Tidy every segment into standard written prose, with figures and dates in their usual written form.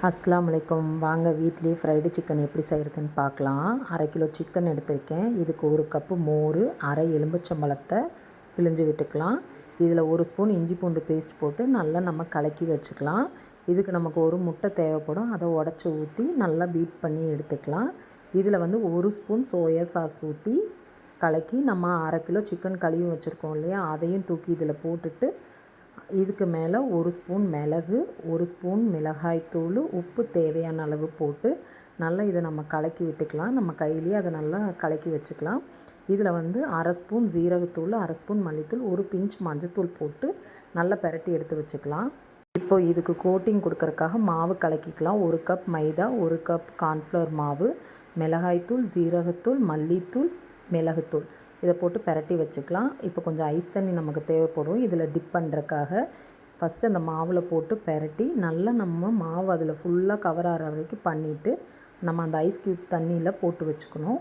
அஸ்ஸலாமு அலைக்கும். வாங்க வீட்லேயே ஃப்ரைடு சிக்கன் எப்படி செய்கிறதுன்னு பார்க்கலாம். 1/2 கிலோ சிக்கன் எடுத்திருக்கேன். இதுக்கு 1 கப்பு மோர், அரை எலுமிச்சம்பழத்தை பிழிஞ்சு விட்டுக்கலாம். இதில் 1 ஸ்பூன் இஞ்சி பூண்டு பேஸ்ட் போட்டு நல்லா நம்ம கலக்கி வச்சுக்கலாம். இதுக்கு நமக்கு 1 முட்டை தேவைப்படும். அதை உடச்சி ஊற்றி நல்லா பீட் பண்ணி எடுத்துக்கலாம். இதில் 1 ஸ்பூன் சோயா சாஸ் ஊற்றி கலக்கி நம்ம 1/2 கிலோ சிக்கன் கழுவி வச்சுருக்கோம் இல்லையா, அதையும் தூக்கி இதில் போட்டுட்டு இதுக்கு மேலே 1 ஸ்பூன் மிளகு, 1 ஸ்பூன் மிளகாய்த்தூள், உப்பு தேவையான அளவு போட்டு நல்லா இதை நம்ம கலக்கி விட்டுக்கலாம். நம்ம கையிலேயே அதை நல்லா கலக்கி வச்சுக்கலாம். இதில் 1/2 ஸ்பூன் ஜீரகத்தூள், 1/2 ஸ்பூன் மல்லித்தூள், 1 பிஞ்ச் மஞ்சத்தூள் போட்டு நல்லா பெரட்டி எடுத்து வச்சுக்கலாம். இப்போ இதுக்கு கோட்டிங் கொடுக்கறதுக்காக மாவு கலக்கிக்கலாம். 1 கப் மைதா, 1 கப் கார்ன்ஃப்ளவர் மாவு, மிளகாய்த்தூள், ஜீரகத்தூள், மல்லித்தூள், மிளகுத்தூள் இதை போட்டு பெரட்டி வச்சுக்கலாம். இப்போ கொஞ்சம் ஐஸ் தண்ணி நமக்கு தேவைப்படும் இதில் டிப் பண்ணுறதுக்காக. ஃபஸ்ட்டு அந்த மாவில் போட்டு பெரட்டி நல்லா நம்ம மாவு அதில் ஃபுல்லாக கவர் ஆகிற வரைக்கும் பண்ணிவிட்டு நம்ம அந்த ஐஸ் க்யூப் தண்ணியில் போட்டு வச்சுக்கணும்.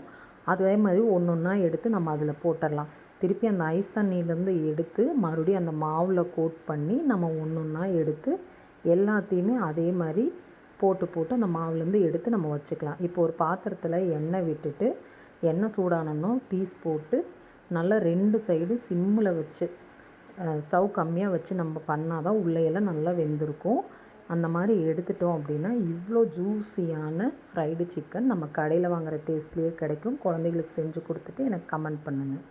அதே மாதிரி ஒன்று ஒன்றா எடுத்து நம்ம அதில் போட்டுடலாம். திருப்பி அந்த ஐஸ் தண்ணியிலேருந்து எடுத்து மறுபடியும் அந்த மாவில் கோட் பண்ணி நம்ம ஒன்று ஒன்றா எடுத்து எல்லாத்தையுமே அதே மாதிரி போட்டு அந்த மாவுலேருந்து எடுத்து நம்ம வச்சுக்கலாம். இப்போ ஒரு பாத்திரத்தில் எண்ணெய் விட்டுட்டு எண்ணெய் சூடானோம் பீஸ் போட்டு நல்லா 2 சைடும் சிம்மில் வச்சு ஸ்டவ் கம்மியாக வச்சு நம்ம பண்ணால் தான் உள்ளேயெல்லாம் நல்லா வெந்திருக்கும். அந்த மாதிரி எடுத்துட்டோம் அப்படின்னா இவ்வளோ ஜூஸியான ஃப்ரைடு சிக்கன் நம்ம கடையில் வாங்குகிற டேஸ்ட்லேயே கிடைக்கும். குழந்தைகளுக்கு செஞ்சு கொடுத்துட்டு எனக்கு கமெண்ட் பண்ணுங்கள்.